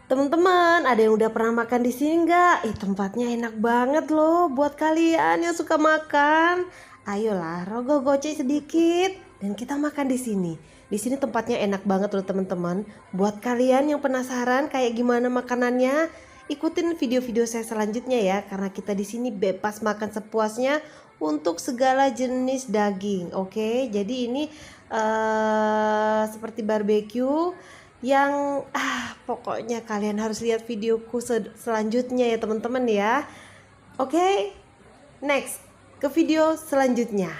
Teman-teman, ada yang udah pernah makan di sini nggak? Tempatnya enak banget loh buat kalian yang suka makan. Ayolah, rogoh gocek sedikit dan kita makan di sini. Di sini tempatnya enak banget loh teman-teman. Buat kalian yang penasaran kayak gimana makanannya, ikutin video-video saya selanjutnya ya, karena kita di sini bebas makan sepuasnya untuk segala jenis daging. Oke, jadi ini seperti barbeque yang pokoknya kalian harus lihat videoku selanjutnya ya teman-teman ya. Oke, next ke video selanjutnya.